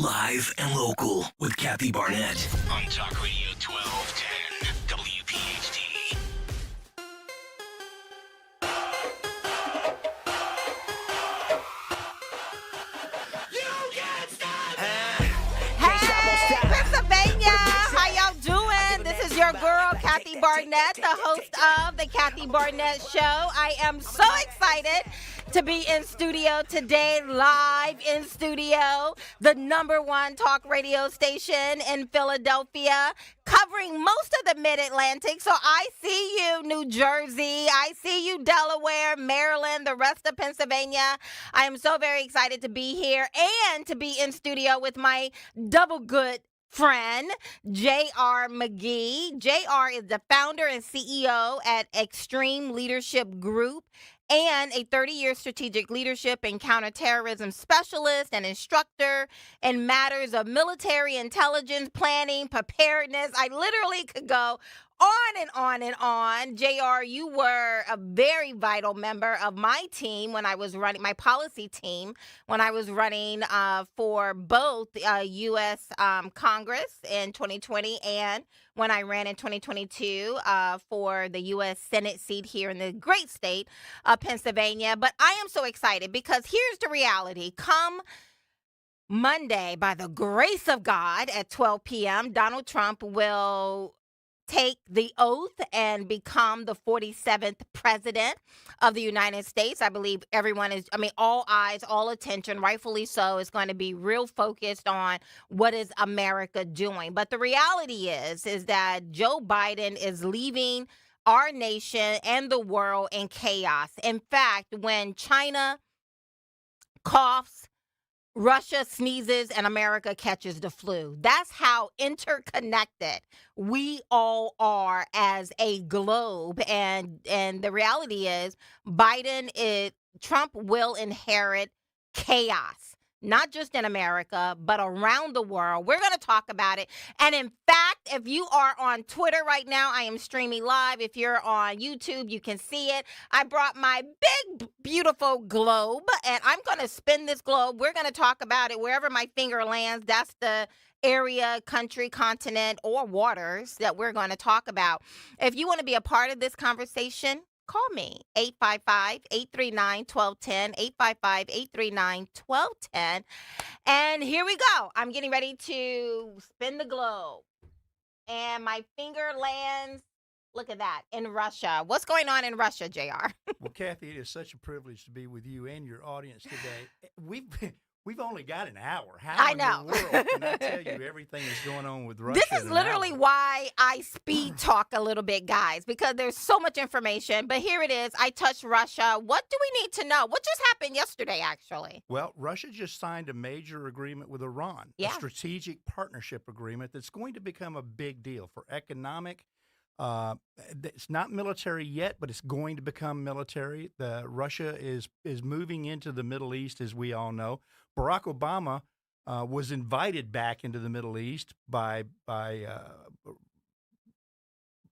Live and local with Kathy Barnette on Talk Radio 1210 WPHT. Hey, Pennsylvania, how y'all doing? This is your girl, Kathy Barnette, the host of the Kathy Barnette Show. I am so excited to be in studio today, live in studio, the #1 talk radio station in Philadelphia, covering most of the Mid-Atlantic. So I see you, New Jersey. I see you, Delaware, Maryland, the rest of Pennsylvania. I am so very excited to be here and to be in studio with my double good friend, J.R. McGee. J.R. is the founder and CEO at Extreme Leadership Group and a 30-year strategic leadership and counterterrorism specialist and instructor in matters of military intelligence, planning, preparedness. I literally could go on and on and on. JR, you were a very vital member of my team when I was running, my policy team, when I was running for both U.S. Congress in 2020 and when I ran in 2022 for the U.S. Senate seat here in the great state of Pennsylvania. But I am so excited because here's the reality. Come Monday, by the grace of God, at 12 p.m., Donald Trump will take the oath and become the 47th president of the United States. I believe all eyes, all attention, rightfully so, is going to be real focused on what is America doing. But the reality is that Joe Biden is leaving our nation and the world in chaos. In fact, when China coughs, Russia sneezes and America catches the flu. That's how interconnected we all are as a globe. And the reality is Trump will inherit chaos, not just in America, but around the world. We're going to talk about it. And in fact, if you are on Twitter right now, I am streaming live. If you're on YouTube, you can see it. I brought my big, beautiful globe, and I'm going to spin this globe. We're going to talk about it wherever my finger lands. That's the area, country, continent, or waters that we're going to talk about. If you want to be a part of this conversation, call me, 855-839-1210, 855-839-1210. And here we go. I'm getting ready to spin the globe. And my finger lands, look at that, in Russia. What's going on in Russia, JR? Well, Kathy, it is such a privilege to be with you and your audience today. We've only got an hour. How in the world can I tell you everything that's going on with Russia? This is literally why I speed talk a little bit, guys, because there's so much information. But here it is. I touched Russia. What do we need to know? What just happened yesterday, actually? Well, Russia just signed a major agreement with Iran, a strategic partnership agreement that's going to become a big deal for economic. It's not military yet, but it's going to become military. Russia is moving into the Middle East, as we all know. Barack Obama was invited back into the Middle East by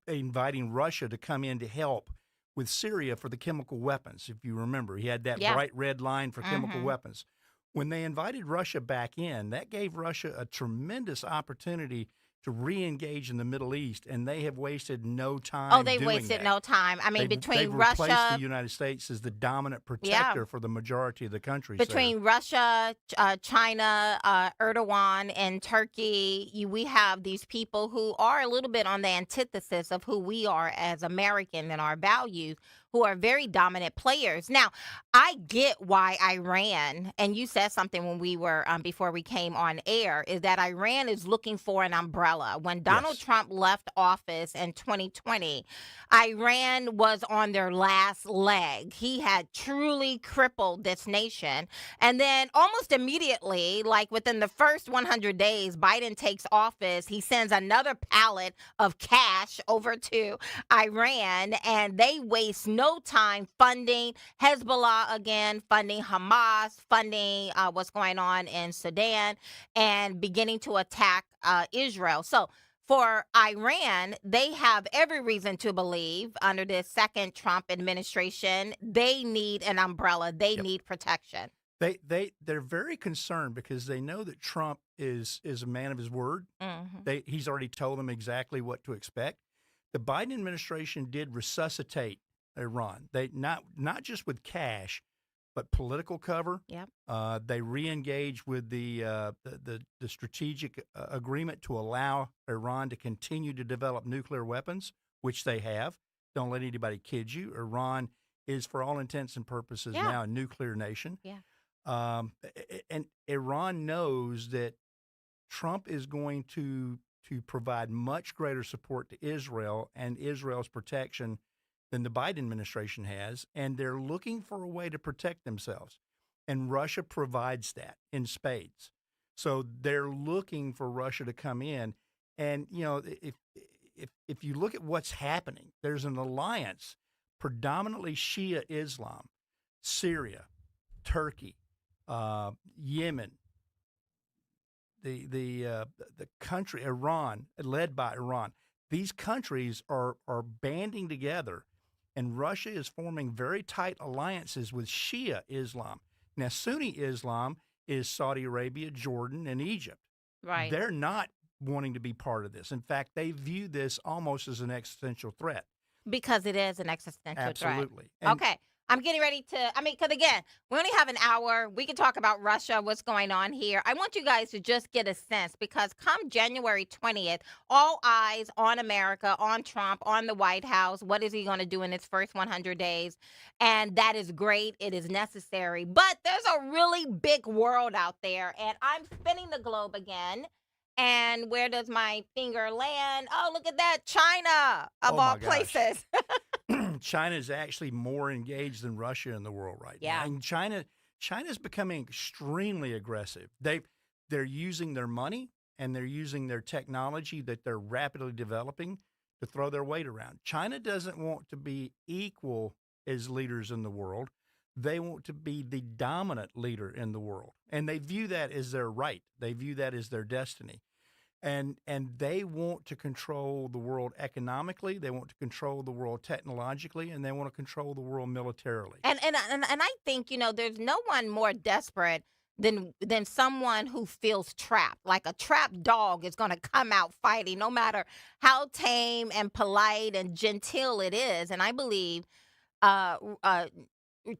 inviting Russia to come in to help with Syria for the chemical weapons. If you remember, he had that bright red line for chemical weapons. When they invited Russia back in, that gave Russia a tremendous opportunity to re-engage in the Middle East, and they have wasted no time. Oh, they wasted no time. I mean, between Russia, replaced the United States as the dominant protector for the majority of the countries. Between Russia, China, Erdogan, and Turkey, we have these people who are a little bit on the antithesis of who we are as American and our values, who are very dominant players. Now, I get why Iran, and you said something when we were, before we came on air, is that Iran is looking for an umbrella. When Donald Trump left office in 2020, Iran was on their last leg. He had truly crippled this nation. And then almost immediately, like within the first 100 days, Biden takes office. He sends another pallet of cash over to Iran, and they waste no time funding Hezbollah again, funding Hamas, funding what's going on in Sudan, and beginning to attack Israel. So for Iran, they have every reason to believe under the second Trump administration, they need an umbrella. They need protection. They're very concerned because they know that Trump is a man of his word. He's already told them exactly what to expect. The Biden administration did resuscitate Iran. They not just with cash, but political cover. Yep. They re-engaged with the strategic agreement to allow Iran to continue to develop nuclear weapons, which they have. Don't let anybody kid you. Iran is, for all intents and purposes, now a nuclear nation. Yeah. And Iran knows that Trump is going to provide much greater support to Israel and Israel's protection than the Biden administration has, and they're looking for a way to protect themselves. And Russia provides that in spades. So they're looking for Russia to come in. And, you know, if you look at what's happening, there's an alliance, predominantly Shia Islam, Syria, Turkey, Yemen, the country, Iran, led by Iran. These countries are banding together, and Russia is forming very tight alliances with Shia Islam. Now, Sunni Islam is Saudi Arabia, Jordan, and Egypt. Right. They're not wanting to be part of this. In fact, they view this almost as an existential threat. Because it is an existential threat. Absolutely. Okay. I'm getting ready to, because again, we only have an hour. We can talk about Russia, what's going on here. I want you guys to just get a sense, because come January 20th, all eyes on America, on Trump, on the White House. What is he going to do in his first 100 days? And that is great. It is necessary. But there's a really big world out there, and I'm spinning the globe again. And where does my finger land? Oh, look at that. China, of all places. China is actually more engaged than Russia in the world right now. And China's becoming extremely aggressive. They're using their money and they're using their technology that they're rapidly developing to throw their weight around. China doesn't want to be equal as leaders in the world. They want to be the dominant leader in the world. And they view that as their right. They view that as their destiny. And they want to control the world economically, they want to control the world technologically, and they want to control the world militarily. And I think, there's no one more desperate than someone who feels trapped. Like a trapped dog is going to come out fighting, no matter how tame and polite and genteel it is. And I believe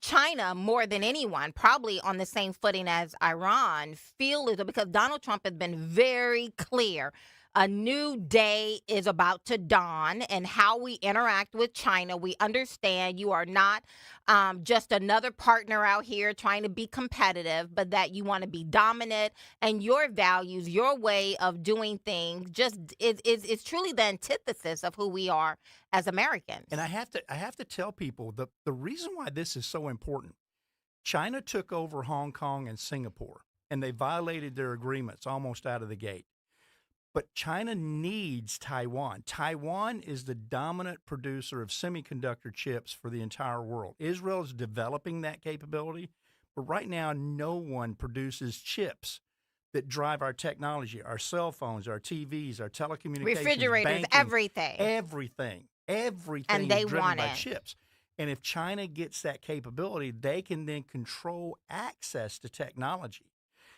China, more than anyone, probably on the same footing as Iran, feel it, because Donald Trump has been very clear. A new day is about to dawn, and how we interact with China. We understand you are not just another partner out here trying to be competitive, but that you want to be dominant, and your values, your way of doing things, just is truly the antithesis of who we are as Americans. And I have to tell people the reason why this is so important. China took over Hong Kong and Singapore, and they violated their agreements almost out of the gate. But China needs Taiwan. Taiwan is the dominant producer of semiconductor chips for the entire world. Israel is developing that capability, but right now no one produces chips that drive our technology, our cell phones, our TVs, our telecommunications, refrigerators, banking, everything and they is driven want by it. chips. And if China gets that capability, they can then control access to technology.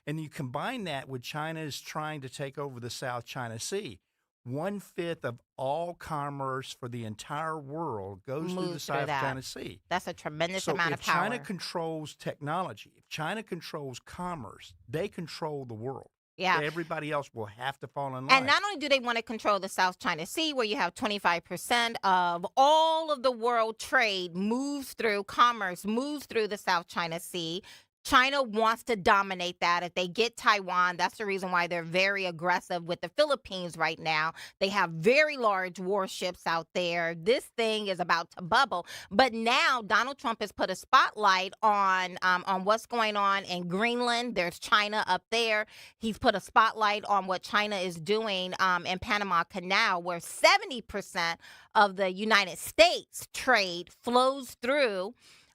And you combine that with China's trying to take over the South China Sea. 1/5 of all commerce for the entire world goes through the South China Sea. That's a tremendous amount of power. So if China controls technology, if China controls commerce, they control the world. Yeah. Everybody else will have to fall in line. And not only do they want to control the South China Sea, where you have 25% of all of the world trade moves through, commerce moves through the South China Sea. China wants to dominate that. If they get Taiwan, that's the reason why they're very aggressive with the Philippines right now. They have very large warships out there. This thing is about to bubble. But now Donald Trump has put a spotlight on what's going on in Greenland. There's China up there. He's put a spotlight on what China is doing in Panama Canal, where 70% of the United States trade flows through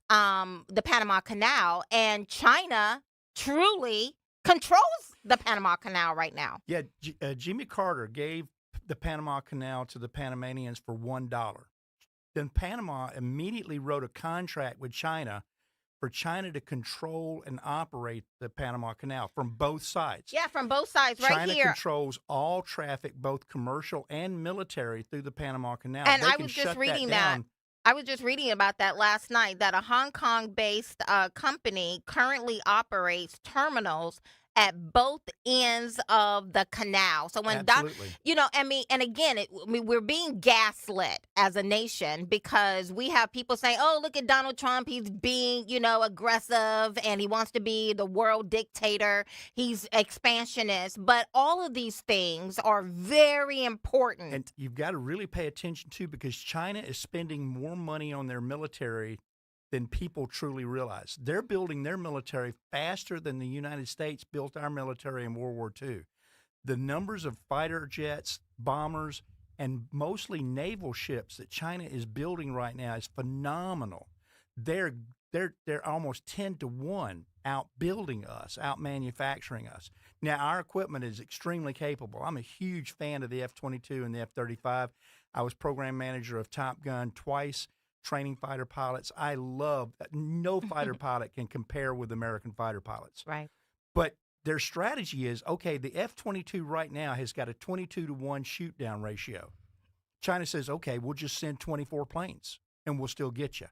the Panama Canal, and China truly controls the Panama Canal right now. Yeah, Jimmy Carter gave the Panama Canal to the Panamanians for $1. Then Panama immediately wrote a contract with China for China to control and operate the Panama Canal from both sides. Yeah, from both sides, right China here. China controls all traffic, both commercial and military, through the Panama Canal. And they I can was just shut reading that. I was just reading about that last night, that a Hong Kong-based company currently operates terminals at both ends of the canal. So when Absolutely. and again, we're being gaslit as a nation because we have people saying, "Oh, look at Donald Trump. He's being, aggressive and he wants to be the world dictator. He's expansionist." But all of these things are very important. And you've got to really pay attention to, because China is spending more money on their military than people truly realize. They're building their military faster than the United States built our military in World War II. The numbers of fighter jets, bombers, and mostly naval ships that China is building right now is phenomenal. They're almost 10-1 outbuilding us, out-manufacturing us. Now, our equipment is extremely capable. I'm a huge fan of the F-22 and the F-35. I was program manager of Top Gun twice, training fighter pilots. I love that. No fighter pilot can compare with American fighter pilots. Right. But their strategy is, okay, the F-22 right now has got a 22-1 shoot-down ratio. China says, okay, we'll just send 24 planes and we'll still get you.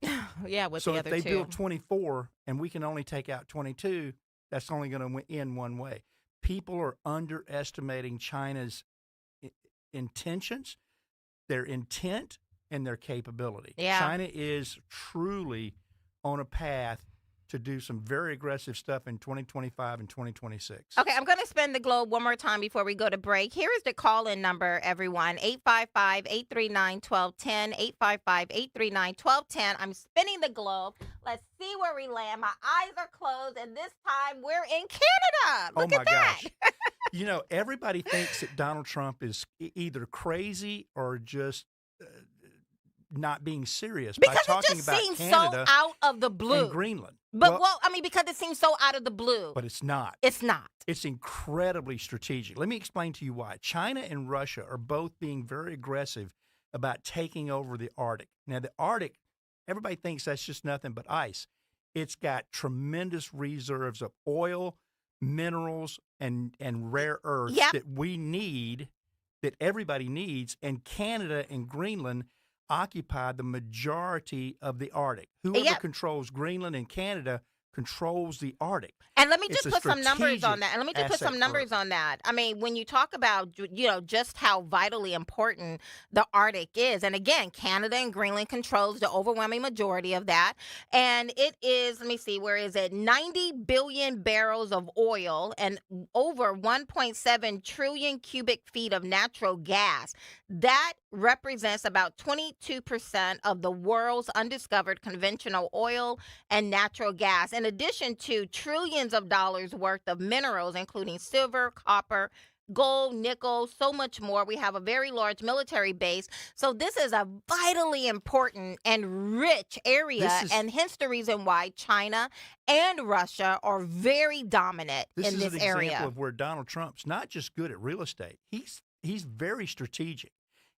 Yeah, with so the if other they two. build 24 and we can only take out 22, that's only going to end one way. People are underestimating China's intentions, their intent, and their capability. Yeah. China is truly on a path to do some very aggressive stuff in 2025 and 2026. Okay, I'm going to spin the globe one more time before we go to break. Here is the call-in number, everyone, 855-839-1210, 855-839-1210. I'm spinning the globe. Let's see where we land. My eyes are closed, and this time we're in Canada. Look at that. Gosh. Everybody thinks that Donald Trump is either crazy or just not being serious because by talking it just about seems Canada so out of the blue. And Greenland. But because it seems so out of the blue. But it's not. It's not. It's incredibly strategic. Let me explain to you why. China and Russia are both being very aggressive about taking over the Arctic. Now, the Arctic, everybody thinks that's just nothing but ice. It's got tremendous reserves of oil, minerals, and rare earths that we need, that everybody needs, and Canada and Greenland occupy the majority of the Arctic. Whoever controls Greenland and Canada controls the Arctic. And let me just put some numbers on that. I mean, when you talk about, just how vitally important the Arctic is, and again, Canada and Greenland controls the overwhelming majority of that. And it is, let me see, where is it? 90 billion barrels of oil and over 1.7 trillion cubic feet of natural gas. That represents about 22% of the world's undiscovered conventional oil and natural gas, in addition to trillions of dollars worth of minerals, including silver, copper, gold, nickel, so much more. We have a very large military base. So this is a vitally important and rich area, and hence the reason why China and Russia are very dominant in this area. This is an example of where Donald Trump's not just good at real estate. He's very strategic.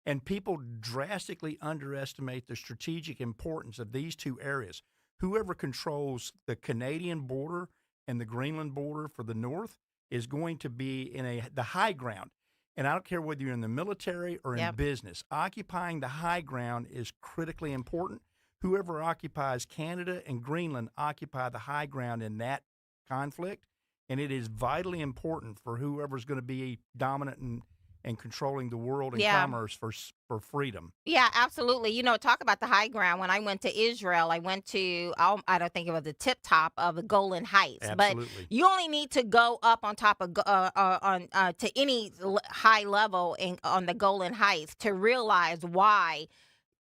And people drastically underestimate the strategic importance of these two areas. Whoever controls the Canadian border and the Greenland border for the north is going to be in the high ground. And I don't care whether you're in the military or in business. Occupying the high ground is critically important. Whoever occupies Canada and Greenland occupy the high ground in that conflict. And it is vitally important for whoever's going to be dominant and controlling the world and commerce for freedom. Yeah, absolutely. Talk about the high ground. When I went to Israel, I went to, I don't think it was the tip top of the Golan Heights. Absolutely. But you only need to go up on top of, to any high level on the Golan Heights to realize why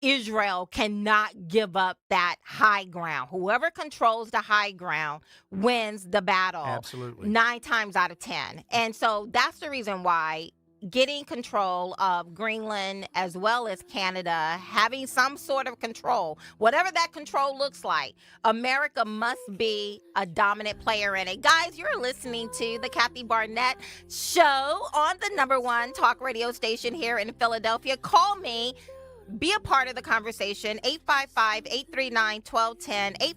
Israel cannot give up that high ground. Whoever controls the high ground wins the battle. Absolutely. 9 times out of 10. And so that's the reason why getting control of Greenland as well as Canada, having some sort of control, whatever that control looks like, America must be a dominant player in it. Guys, you're listening to the Kathy Barnette Show on the #1 talk radio station here in Philadelphia. Call me. Be a part of the conversation. 855-839-1210.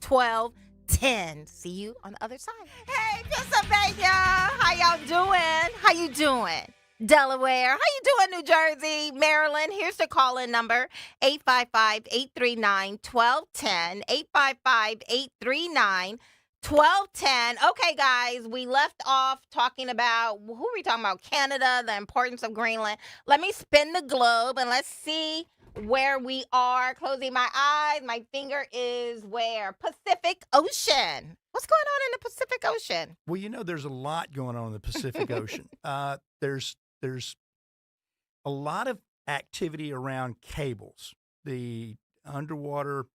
855-839-1210. See you on the other side. Hey, Pennsylvania. How y'all doing? How you doing? Delaware. How you doing, New Jersey? Maryland. Here's the call-in number. 855-839-1210. 855-839-1210. Okay, guys, we left off talking about, who are we talking about? Canada, the importance of Greenland. Let me spin the globe and let's see where we are. Closing my eyes, my finger is where? Pacific Ocean. What's going on in the Pacific Ocean? Well, you know, there's a lot going on in the Pacific Ocean. There's a lot of activity around cables, the underwater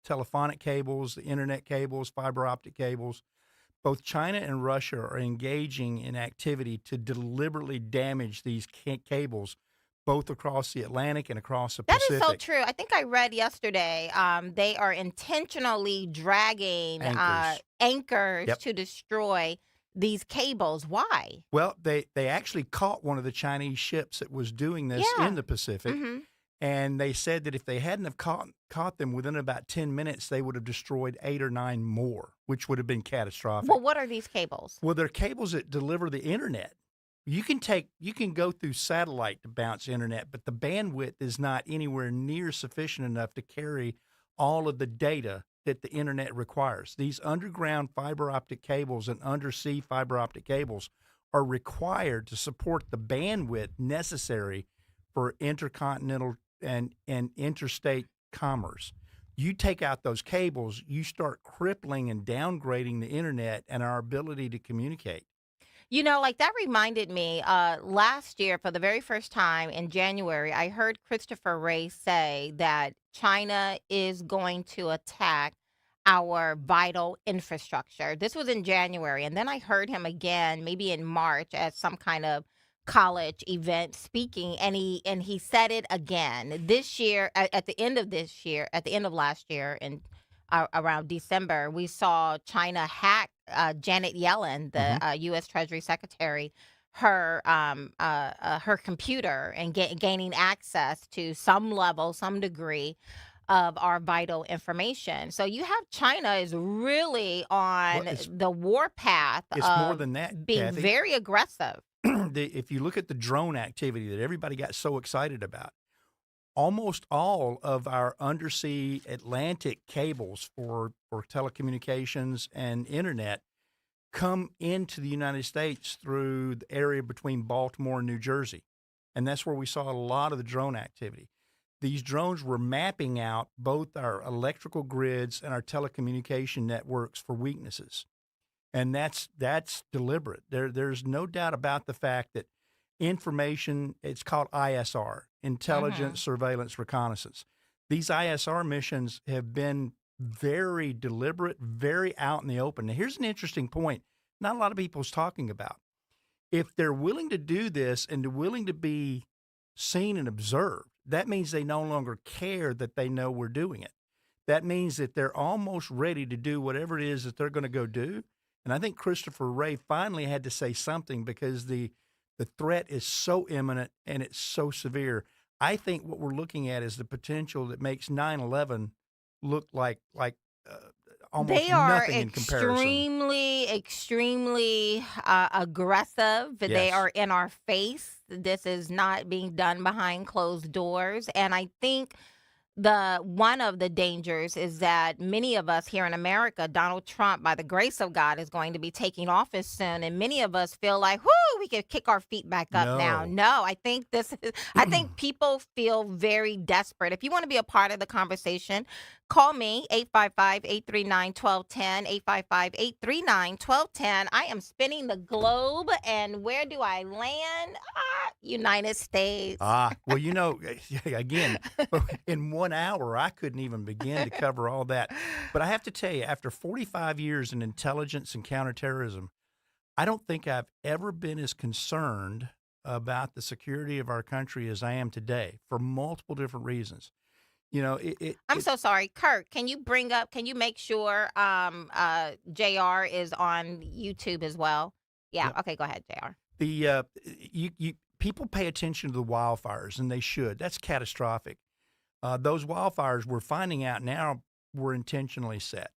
telephonic cables, the internet cables, fiber optic cables. Both China and Russia are engaging in activity to deliberately damage these cables, both across the Atlantic and across the Pacific. That is so true. I think I read yesterday they are intentionally dragging anchors Yep. to destroy these cables. Why? Well, they actually caught one of the Chinese ships that was doing this in the Pacific. Mm-hmm. And they said that if they hadn't have caught them within about 10 minutes, they would have destroyed 8 or 9 more, which would have been catastrophic. Well, what are these cables? Well, they're cables that deliver the internet. You can go through satellite to bounce internet, but the bandwidth is not anywhere near sufficient enough to carry all of the data that the internet requires. These underground fiber optic cables and undersea fiber optic cables are required to support the bandwidth necessary for intercontinental and interstate commerce. You take out those cables, you start crippling and downgrading the internet and our ability to communicate. You know, like that reminded me, last year, for the very first time in January, I heard Christopher Wray say that China is going to attack our vital infrastructure. This was in January. And then I heard him again, maybe in March, at some kind of college event speaking, and he said it again this year. At the end of last year, in around December, we saw China hack Janet Yellen, the U.S. Treasury Secretary, her computer, and gaining access to some level, some degree of our vital information. So you have China is really on the warpath. It's more than that, being Kathy. very aggressive. If you look at the drone activity that everybody got so excited about, almost all of our undersea Atlantic cables for telecommunications and internet come into the United States through the area between Baltimore and New Jersey. And that's where we saw a lot of the drone activity. These drones were mapping out both our electrical grids and our telecommunication networks for weaknesses. And that's deliberate. There's no doubt about the fact that information, it's called ISR, intelligence, surveillance, reconnaissance. These ISR missions have been very deliberate, very out in the open. Now, here's an interesting point not a lot of people's talking about. If they're willing to do this and they're willing to be seen and observed, that means they no longer care that they know we're doing it. That means that they're almost ready to do whatever it is that they're going to go do. And I think Christopher Wray finally had to say something because the threat is so imminent and it's so severe. I think what we're looking at is the potential that makes 9/11 look like almost they are nothing in comparison. extremely aggressive. Yes. They are in our face. This is not being done behind closed doors. And I think one of the dangers is that many of us here in America, Donald Trump, by the grace of God, is going to be taking office soon, and many of us feel like, whoo, we can kick our feet back up now. No, I think I think people feel very desperate. If you want to be a part of the conversation, call me, 855-839-1210, 855-839-1210. I am spinning the globe, and where do I land? United States. Well, you know, again, in 1 hour, I couldn't even begin to cover all that. But I have to tell you, after 45 years in intelligence and counterterrorism, I don't think I've ever been as concerned about the security of our country as I am today for multiple different reasons. You know, I'm so sorry, Kurt. Can you make sure JR is on YouTube as well? Yeah. Yep. Okay, go ahead, JR. people pay attention to the wildfires, and they should. That's catastrophic. Those wildfires, we're finding out now, were intentionally set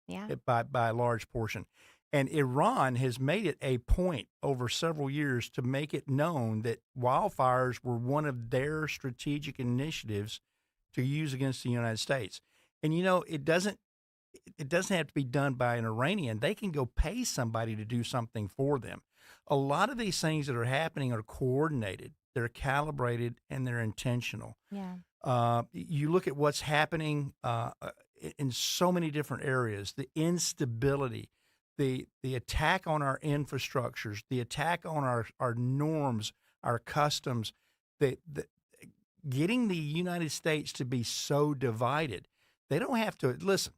by a large portion. And Iran has made it a point over several years to make it known that wildfires were one of their strategic initiatives to use against the United States. And, it doesn't have to be done by an Iranian. They can go pay somebody to do something for them. A lot of these things that are happening are coordinated, they're calibrated, and they're intentional. Yeah. You look at what's happening in so many different areas, the instability, the attack on our infrastructures, the attack on our norms, our customs, the getting the United States to be so divided. They don't have to, listen,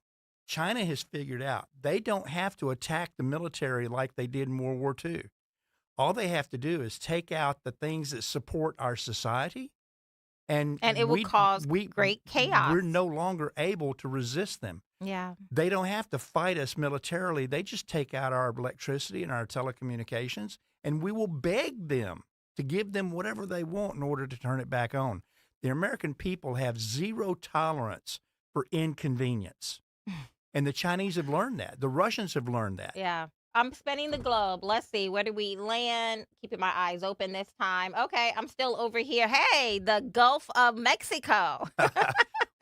China has figured out they don't have to attack the military like they did in World War II. All they have to do is take out the things that support our society, and it will cause great chaos. We're no longer able to resist them. Yeah. They don't have to fight us militarily. They just take out our electricity and our telecommunications, and we will beg them to give them whatever they want in order to turn it back on. The American people have zero tolerance for inconvenience. And the Chinese have learned that. The Russians have learned that. Yeah. I'm spinning the globe. Let's see. Where do we land? Keeping my eyes open this time. Okay. I'm still over here. Hey, the Gulf of Mexico.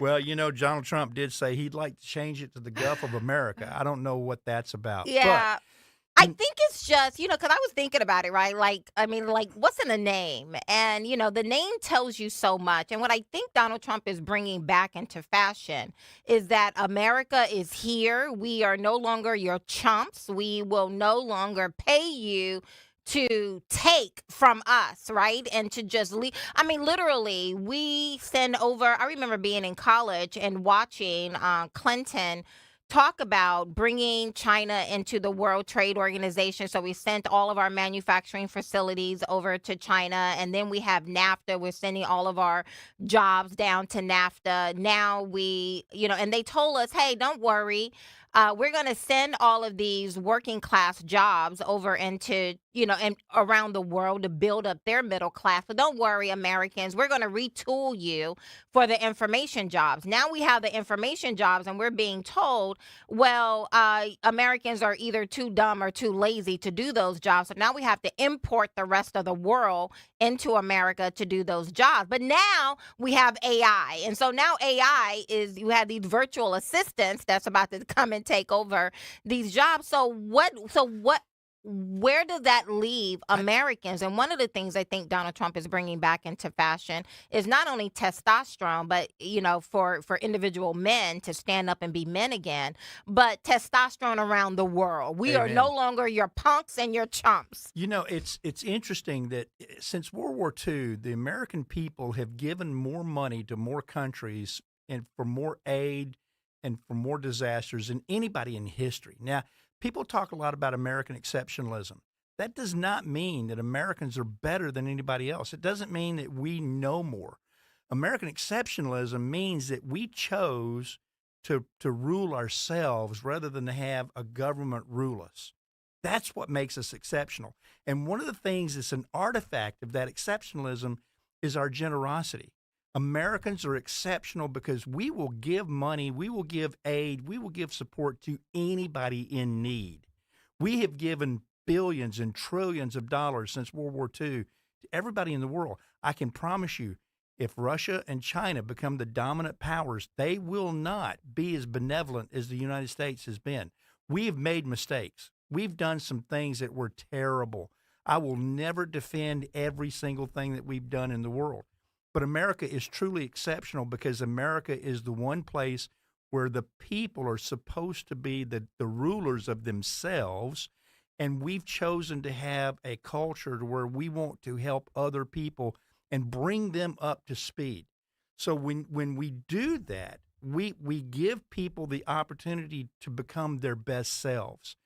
Well, Donald Trump did say he'd like to change it to the Gulf of America. I don't know what that's about. Yeah. I think it's just, because I was thinking about it, right? What's in the name? And, the name tells you so much. And what I think Donald Trump is bringing back into fashion is that America is here. We are no longer your chumps. We will no longer pay you to take from us, right? And to just leave. Literally, we send over, I remember being in college and watching Clinton talk about bringing China into the World Trade Organization. So we sent all of our manufacturing facilities over to China. And then we have NAFTA. We're sending all of our jobs down to NAFTA. Now and they told us, hey, don't worry. We're going to send all of these working class jobs over into, and around the world to build up their middle class. But don't worry, Americans, we're going to retool you for the information jobs. Now we have the information jobs, and we're being told, well, Americans are either too dumb or too lazy to do those jobs. So now we have to import the rest of the world into America to do those jobs. But now we have AI. And so now AI you have these virtual assistants that's about to come and take over these jobs. Where does that leave Americans? And one of the things I think Donald Trump is bringing back into fashion is not only testosterone, but, for individual men to stand up and be men again, but testosterone around the world. We are no longer your punks and your chumps. It's interesting that since World War II, the American people have given more money to more countries and for more aid and for more disasters than anybody in history. Now, people talk a lot about American exceptionalism. That does not mean that Americans are better than anybody else. It doesn't mean that we know more. American exceptionalism means that we chose to rule ourselves rather than to have a government rule us. That's what makes us exceptional. And one of the things that's an artifact of that exceptionalism is our generosity. Americans are exceptional because we will give money, we will give aid, we will give support to anybody in need. We have given billions and trillions of dollars since World War II to everybody in the world. I can promise you, if Russia and China become the dominant powers, they will not be as benevolent as the United States has been. We have made mistakes. We've done some things that were terrible. I will never defend every single thing that we've done in the world. But America is truly exceptional because America is the one place where the people are supposed to be the rulers of themselves. And we've chosen to have a culture where we want to help other people and bring them up to speed. So when we do that, we give people the opportunity to become their best selves.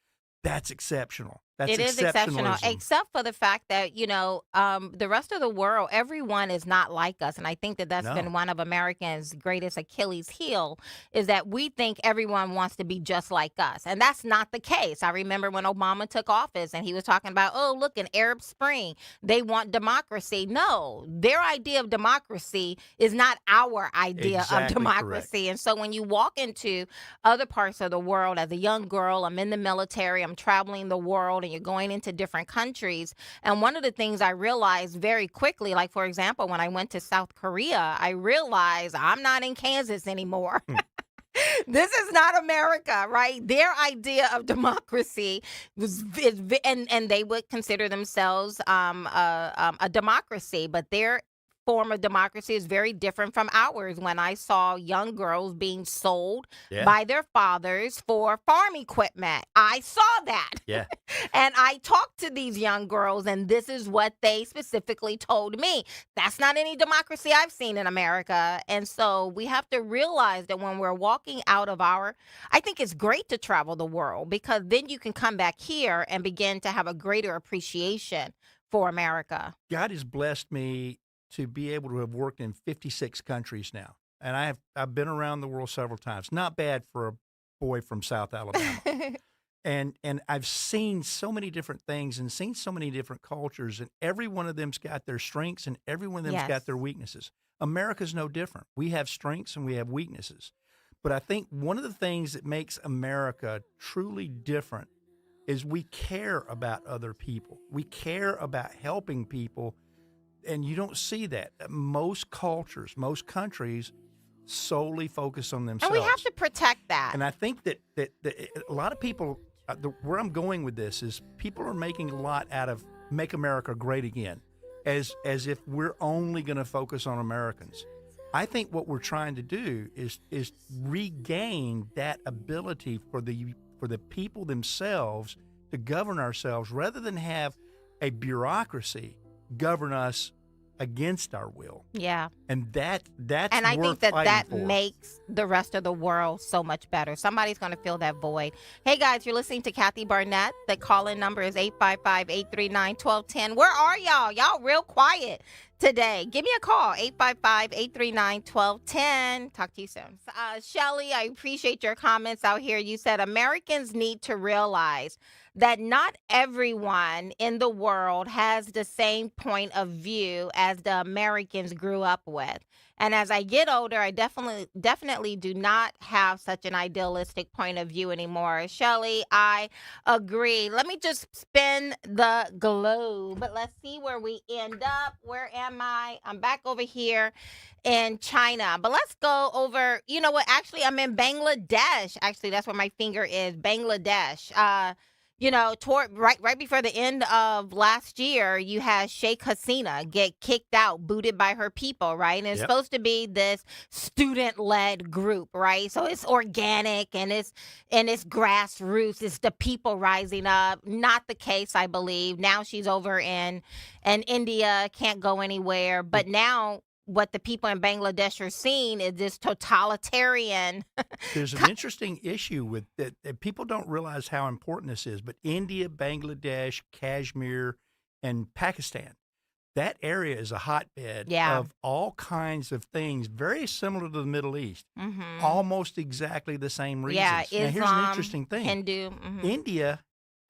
That's exceptional. That's It is exceptional, exceptionalism. except for the fact that, the rest of the world, everyone is not like us. And I think that that's No. been one of Americans' greatest Achilles heel is that we think everyone wants to be just like us. And that's not the case. I remember when Obama took office and he was talking about, oh, look, an Arab Spring, they want democracy. No, their idea of democracy is not our idea of Exactly democracy. correct. And so when you walk into other parts of the world as a young girl, I'm in the military, I'm traveling the world, and you're going into different countries. And one of the things I realized very quickly, like, for example, when I went to South Korea, I realized I'm not in Kansas anymore. This is not America, right? Their idea of democracy and they would consider themselves a democracy, but their form of democracy is very different from ours. When I saw young girls being sold by their fathers for farm equipment, I saw that. Yeah. And I talked to these young girls, and this is what they specifically told me. That's not any democracy I've seen in America. And so we have to realize that when we're walking out of I think it's great to travel the world because then you can come back here and begin to have a greater appreciation for America. God has blessed me to be able to have worked in 56 countries now. And I've been around the world several times. Not bad for a boy from South Alabama. And I've seen so many different things and seen so many different cultures, and every one of them's got their strengths and every one of them's got their weaknesses. America's no different. We have strengths and we have weaknesses. But I think one of the things that makes America truly different is we care about other people. We care about helping people. And you don't see that. Most cultures, most countries solely focus on themselves. And we have to protect that. And I think that a lot of people, where I'm going with this is people are making a lot out of Make America Great Again, as if we're only going to focus on Americans. I think what we're trying to do is regain that ability for the people themselves to govern ourselves rather than have a bureaucracy govern us against our will. Yeah. And that's and I worth think that fighting for. makes the rest of the world so much better. Somebody's going to fill that void. Hey, guys, you're listening to Kathy Barnette. The call-in number is 855-839-1210. Where are y'all? Y'all real quiet today. Give me a call, 855-839-1210. Talk to you soon. Shelly, I appreciate your comments out here. You said Americans need to realize that not everyone in the world has the same point of view as the Americans grew up with. And as I get older, I definitely do not have such an idealistic point of view anymore. Shelley, I agree. Let me just spin the globe. Let's see where we end up. Where am I? I'm back over here in China. But let's go over, you know what? Actually, I'm in Bangladesh. Actually, that's where my finger is, Bangladesh. Toward right before the end of last year, you had Sheikh Hasina get kicked out, booted by her people, right? And it's supposed to be this student-led group, right? So it's organic and it's grassroots. It's the people rising up. Not the case, I believe. Now she's over in India, can't go anywhere. But now what the people in Bangladesh are seeing is this totalitarian. There's an interesting issue with that. People don't realize how important this is, but India, Bangladesh, Kashmir, and Pakistan, that area is a hotbed of all kinds of things, very similar to the Middle East, almost exactly the same reasons. Yeah, Islam, now, here's an interesting thing. Hindu. India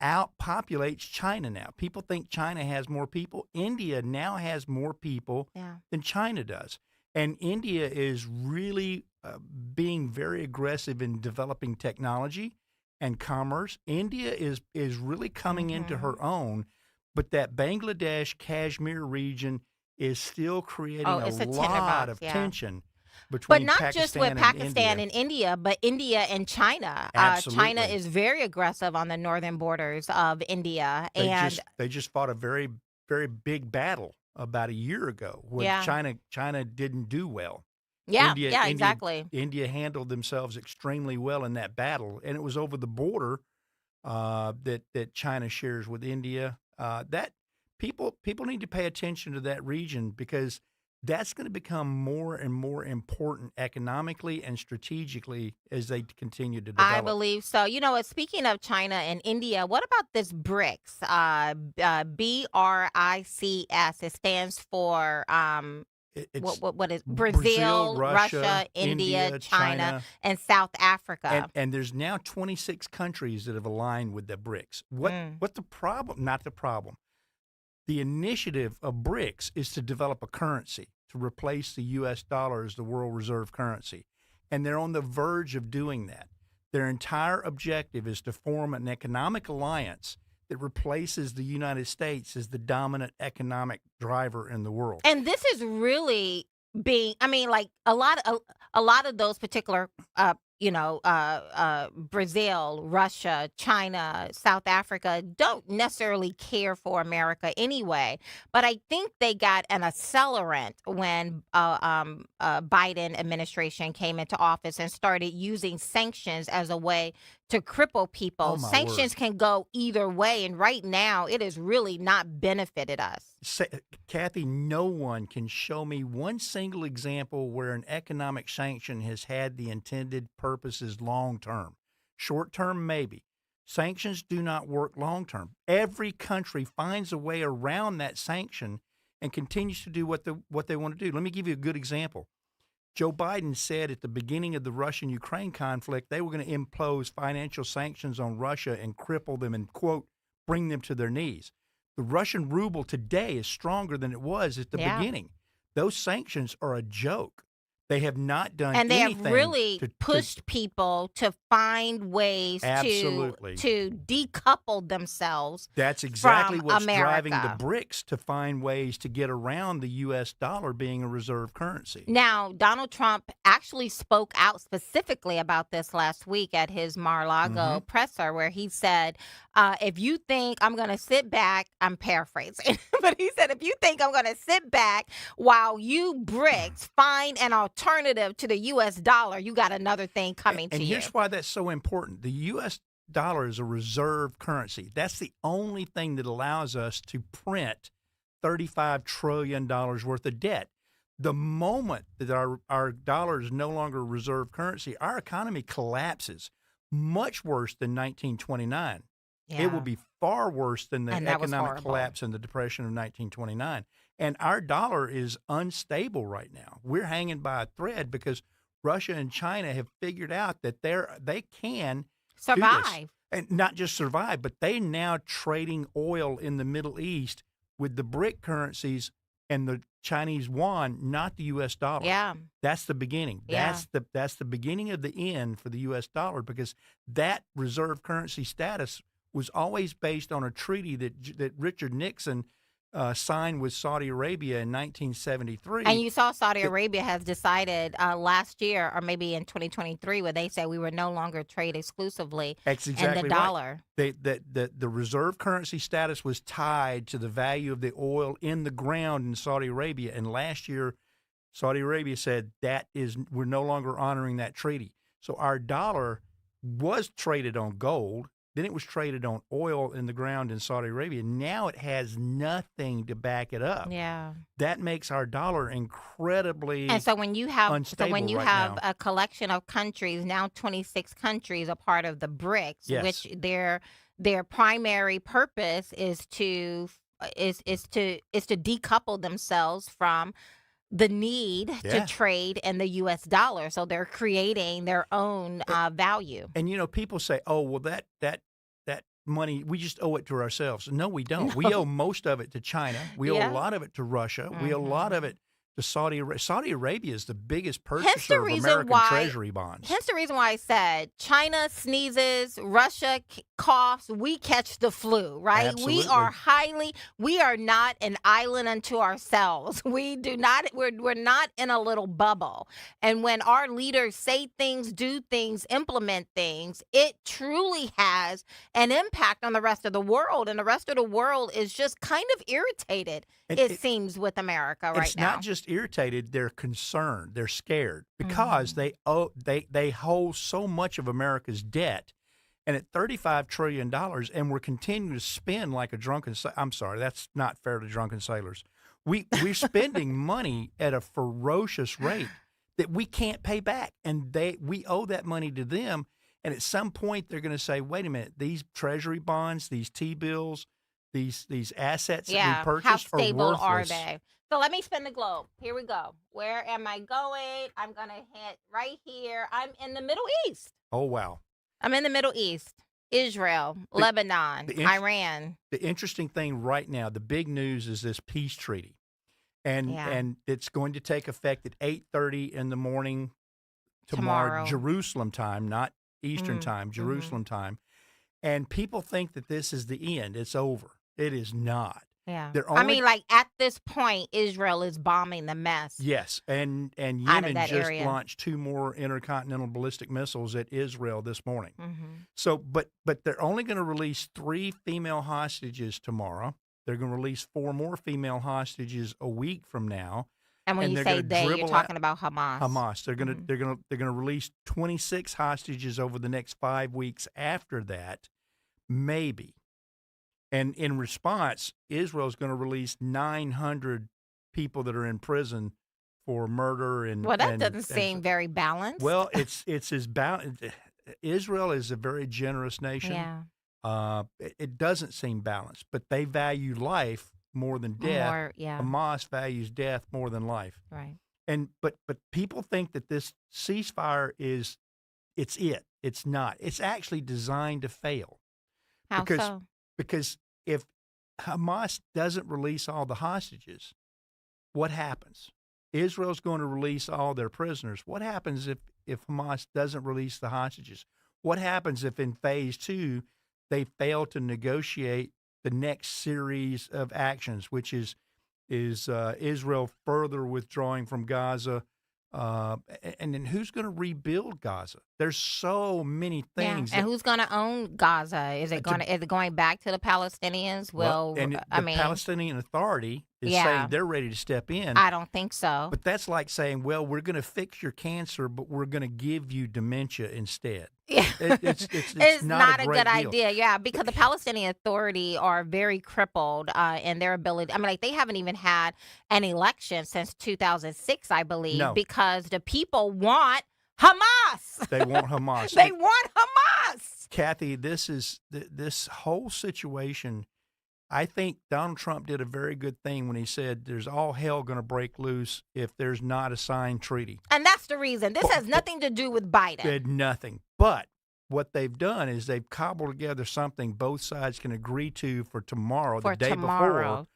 outpopulates China now. People think China has more people. India now has more people than China does. And India is really being very aggressive in developing technology and commerce. India is really coming into her own, but that Bangladesh, Kashmir region is still creating a lot of tension. But not just with Pakistan and India, but India and China. China is very aggressive on the northern borders of India. They just fought a very, very big battle about a year ago when China didn't do well. Exactly. India handled themselves extremely well in that battle, and it was over the border that China shares with India. That people need to pay attention to that region because that's going to become more and more important economically and strategically as they continue to develop. I believe so. You know, speaking of China and India, what about this BRICS? BRICS. It stands for what is Brazil, Russia, India, China, and South Africa. And there's now 26 countries that have aligned with the BRICS. What the problem? Not the problem. The initiative of BRICS is to develop a currency to replace the U.S. dollar as the world reserve currency. And they're on the verge of doing that. Their entire objective is to form an economic alliance that replaces the United States as the dominant economic driver in the world. And this is really being, I mean, like a lot of those particular Brazil, Russia, China, South Africa don't necessarily care for America anyway. But I think they got an accelerant when Biden administration came into office and started using sanctions as a way to cripple people. Sanctions can go either way. And right now, it has really not benefited us. Kathy, no one can show me one single example where an economic sanction has had the intended purposes long-term. Short-term, maybe. Sanctions do not work long-term. Every country finds a way around that sanction and continues to do what they want to do. Let me give you a good example. Joe Biden said at the beginning of the Russian-Ukraine conflict they were going to impose financial sanctions on Russia and cripple them and, quote, bring them to their knees. The Russian ruble today is stronger than it was at the beginning. Those sanctions are a joke. They have not done anything. And they have really pushed people to find ways to decouple themselves. That's exactly from what's America. driving the BRICS to find ways to get around the U.S. dollar being a reserve currency. Now, Donald Trump actually spoke out specifically about this last week at his Mar-a-Lago presser, where he said, if you think I'm going to sit back, I'm paraphrasing, but he said, if you think I'm going to sit back while you BRICS find an alternative to the U.S. dollar, you got another thing coming to you. And here's why that's so important. The U.S. dollar is a reserve currency. That's the only thing that allows us to print $35 trillion worth of debt. The moment that our dollar is no longer a reserve currency, our economy collapses much worse than 1929. Yeah. It will be far worse than the economic collapse in the Depression of 1929. And our dollar is unstable right now. We're hanging by a thread because Russia and China have figured out that they can survive. And not just survive, but they're now trading oil in the Middle East with the BRIC currencies and the Chinese yuan, not the U.S. dollar. Yeah. That's the beginning. Yeah. That's the beginning of the end for the U.S. dollar, because that reserve currency status was always based on a treaty that Richard Nixon signed with Saudi Arabia in 1973. And you saw Saudi Arabia has decided last year, or maybe in 2023, where they said we would no longer trade exclusively in the dollar. The reserve currency status was tied to the value of the oil in the ground in Saudi Arabia. And last year, Saudi Arabia said we're no longer honoring that treaty. So our dollar was traded on gold. Then it was traded on oil in the ground in Saudi Arabia. Now it has nothing to back it up. Yeah, that makes our dollar incredibly and so when you have now. A collection of countries, now 26 countries, a part of the BRICS, yes. which their primary purpose is to decouple themselves from the need to trade in the U.S. dollar. So they're creating their own value. And, people say, oh, well, that money, we just owe it to ourselves. No, we don't. No. We owe most of it to China. We owe a lot of it to Russia. We owe a lot of it to Saudi Arabia. Saudi Arabia is the biggest purchaser of American treasury bonds. Hence the reason why I said China sneezes, Russia coughs, we catch the flu, right? Absolutely. We are not an island unto ourselves. We're not in a little bubble. And when our leaders say things, do things, implement things, it truly has an impact on the rest of the world. And the rest of the world is just kind of irritated, it seems, with America right now. It's not just irritated, they're concerned, they're scared, because they hold so much of America's debt. And at $35 trillion, and we're continuing to spend like a drunken I'm sorry, that's not fair to drunken sailors. We're spending money at a ferocious rate that we can't pay back. And we owe that money to them. And at some point, they're going to say, wait a minute, these treasury bonds, these T-bills, these assets that we purchased how stable are worthless. Are they? So let me spin the globe. Here we go. Where am I going? I'm going to hit right here. I'm in the Middle East. Oh, wow. I'm in the Middle East. Israel, Lebanon, Iran. The interesting thing right now, the big news is this peace treaty. And it's going to take effect at 8:30 in the morning tomorrow. Jerusalem time, not Eastern time, Jerusalem time. And people think that this is the end. It's over. It is not. Yeah. Like at this point, Israel is bombing the mess. Yes. And Yemen just launched 2 more intercontinental ballistic missiles at Israel this morning. So, but they're only going to release 3 female hostages tomorrow. They're going to release 4 more female hostages a week from now. And when you say they, you're talking about Hamas. Hamas. They're going to release 26 hostages over the next 5 weeks after that, maybe. And in response, Israel is going to release 900 people that are in prison for murder and. Well, that doesn't seem very balanced. Well, it's as balanced. Israel is a very generous nation. Yeah. It doesn't seem balanced, but they value life more than death. Hamas values death more than life. Right. And but people think that this ceasefire it's it. It's not. It's actually designed to fail. How so? Because if Hamas doesn't release all the hostages, what happens? Israel's going to release all their prisoners. What happens if Hamas doesn't release the hostages? What happens if in phase 2 they fail to negotiate the next series of actions, which is Israel further withdrawing from Gaza? And then who's going to rebuild Gaza? There's so many things. And who's going to own Gaza? Is it going back to the Palestinians? The Palestinian Authority is saying they're ready to step in. I don't think so. But that's like saying, well, we're going to fix your cancer, but we're going to give you dementia instead. Yeah. It's not a good idea. Yeah, because the Palestinian Authority are very crippled in their ability. They haven't even had an election since 2006, I believe, because the people want Hamas. They want Hamas. They want Hamas. Kathy, this whole situation. I think Donald Trump did a very good thing when he said there's all hell going to break loose if there's not a signed treaty. And that's the reason. This has nothing to do with Biden. Did nothing. But what they've done is they've cobbled together something both sides can agree to for tomorrow, the day before.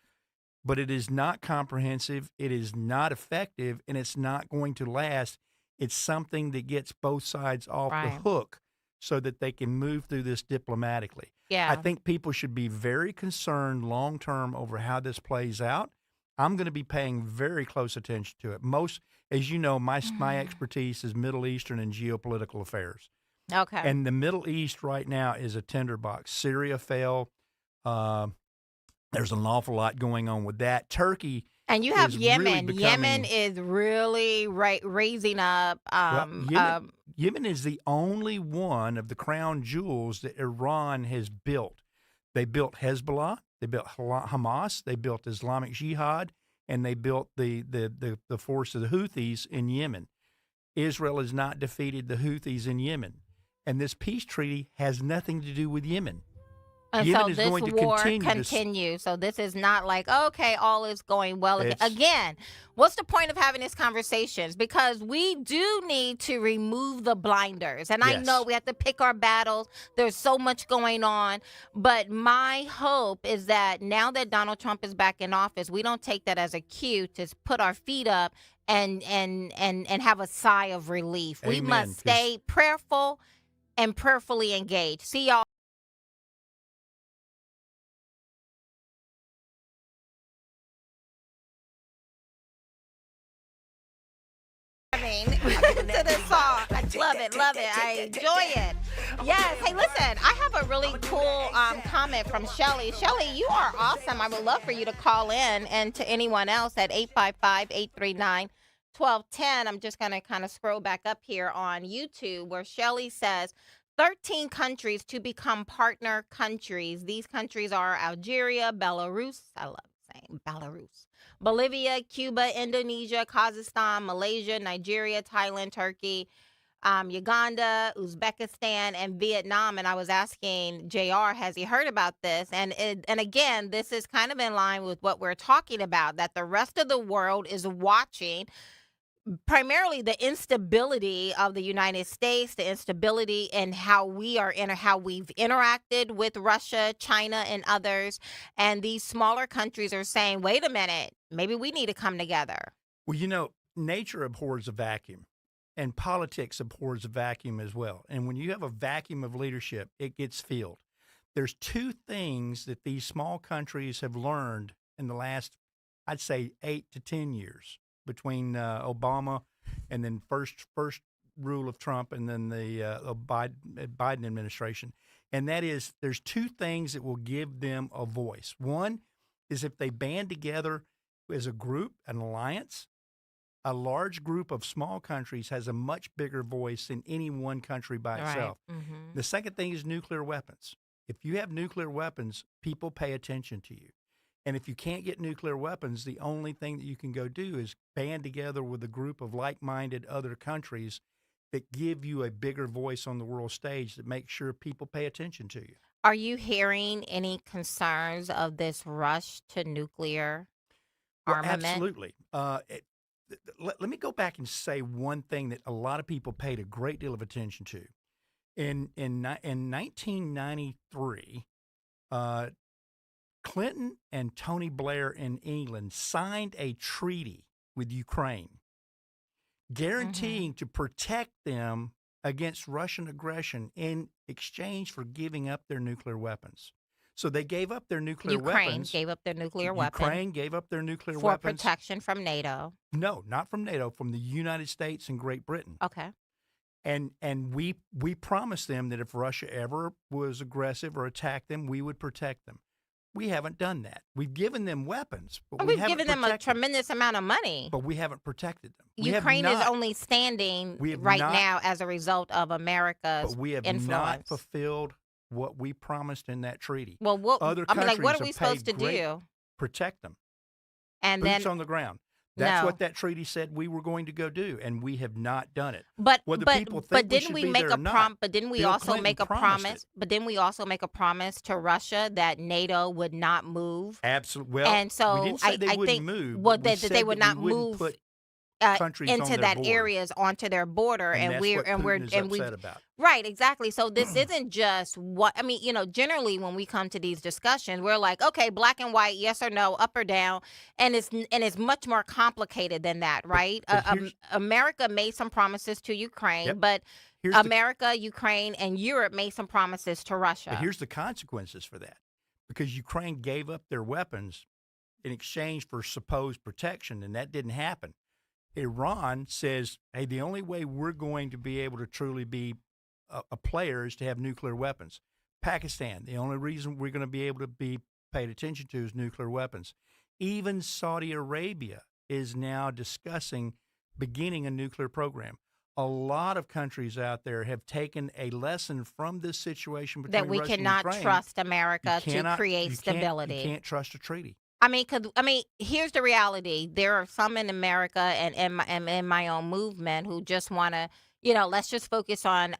But it is not comprehensive. It is not effective, and it's not going to last. It's something that gets both sides off the hook so that they can move through this diplomatically. Yeah. I think people should be very concerned long-term over how this plays out. I'm going to be paying very close attention to it. As you know, my expertise is Middle Eastern and geopolitical affairs. Okay. And the Middle East right now is a tinderbox. Syria fell. There's an awful lot going on with that. Turkey. And you have Yemen. Yemen is really raising up. Yemen is the only one of the crown jewels that Iran has built. They built Hezbollah, they built Hamas, they built Islamic Jihad, and they built the force of the Houthis in Yemen. Israel has not defeated the Houthis in Yemen. And this peace treaty has nothing to do with Yemen. And Yemen so is this going to war continue. So this is not like, okay, all is going well. Again, what's the point of having these conversations? Because we do need to remove the blinders. And I know we have to pick our battles. There's so much going on. But my hope is that now that Donald Trump is back in office, we don't take that as a cue to put our feet up and have a sigh of relief. Amen. We must stay prayerful and prayerfully engaged. See y'all. To this song. I love it. I enjoy it. Yes. Hey, listen, I have a really cool comment from Shelly. Shelly, you are awesome. I would love for you to call in, and to anyone else at 855-839-1210. I'm just going to kind of scroll back up here on YouTube where Shelly says, 13 countries to become partner countries. These countries are Algeria, Belarus, I love saying Belarus, Bolivia, Cuba, Indonesia, Kazakhstan, Malaysia, Nigeria, Thailand, Turkey, Uganda, Uzbekistan, and Vietnam. And I was asking JR, has he heard about this? And again, this is kind of in line with what we're talking about, that the rest of the world is watching primarily the instability of the United States, the instability in how we are how we've interacted with Russia, China, and others. And these smaller countries are saying, wait a minute, maybe we need to come together. Well, nature abhors a vacuum, and politics abhors a vacuum as well. And when you have a vacuum of leadership, it gets filled. There's two things that these small countries have learned in the last, I'd say, 8 to 10 years. Between Obama and then first rule of Trump and then the Biden administration. And that is, there's two things that will give them a voice. One is if they band together as a group, an alliance, a large group of small countries has a much bigger voice than any one country by itself. Right. Mm-hmm. The second thing is nuclear weapons. If you have nuclear weapons, people pay attention to you. And if you can't get nuclear weapons, the only thing that you can go do is band together with a group of like-minded other countries that give you a bigger voice on the world stage that makes sure people pay attention to you. Are you hearing any concerns of this rush to nuclear armament? Absolutely. Let me go back and say one thing that a lot of people paid a great deal of attention to. In 1993, Clinton and Tony Blair in England signed a treaty with Ukraine, guaranteeing to protect them against Russian aggression in exchange for giving up their nuclear weapons. So they gave up their nuclear weapons. Ukraine gave up their nuclear weapons. Ukraine gave up their nuclear for weapons. For protection from NATO. No, not from NATO, from the United States and Great Britain. Okay. And we promised them that if Russia ever was aggressive or attacked them, we would protect them. We haven't done that. We've given them weapons, but we've given them a tremendous amount of money. But we haven't protected them. Ukraine is only standing right now as a result of America's But we have influence. not fulfilled what we promised in that treaty. Well, what Other countries what are we supposed to do? Protect them. And Boots then on the ground. That's what that treaty said we were going to go do, and we have not done it. But didn't we make a promise? But didn't we also make a promise? But didn't we also make a promise to Russia that NATO would not move? Absolutely. Well, and so we didn't say they wouldn't think move. Well, that they would not move put countries into on that their areas onto their border, and we're upset about. Right, exactly. So this isn't just generally when we come to these discussions, we're like, okay, black and white, yes or no, up or down, and it's much more complicated than that, right? America made some promises to Ukraine, but America, Ukraine, and Europe made some promises to Russia. But here's the consequences for that, because Ukraine gave up their weapons in exchange for supposed protection, and that didn't happen. Iran says, hey, the only way we're going to be able to truly be a player is to have nuclear weapons. Pakistan, the only reason we're going to be able to be paid attention to is nuclear weapons. Even Saudi Arabia is now discussing beginning a nuclear program. A lot of countries out there have taken a lesson from this situation between that we Russia cannot and Ukraine. Trust America to create stability. You can't trust a treaty. Here's the reality. There are some in America and in my own movement who just want to, let's just focus on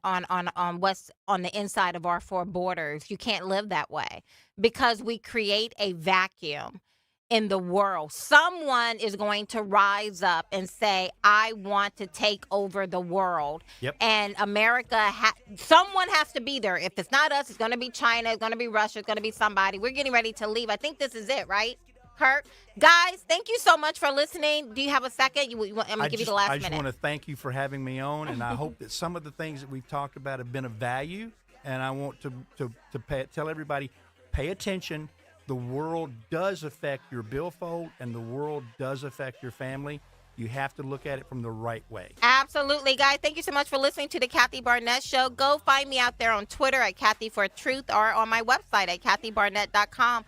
what's on the inside of our four borders. You can't live that way because we create a vacuum in the world. Someone is going to rise up and say, I want to take over the world. Yep. And America, someone has to be there. If it's not us, it's going to be China, it's going to be Russia, it's going to be somebody. We're getting ready to leave. I think this is it, right? Kurt, guys, thank you so much for listening. Do you have a second? I'm going to give you the last minute. I just want to thank you for having me on, and I hope that some of the things that we've talked about have been of value. And I want to tell everybody, pay attention. The world does affect your billfold, and the world does affect your family. You have to look at it from the right way. Absolutely, guys. Thank you so much for listening to the Kathy Barnette Show. Go find me out there on Twitter at Kathy for Truth or on my website at kathybarnette.com.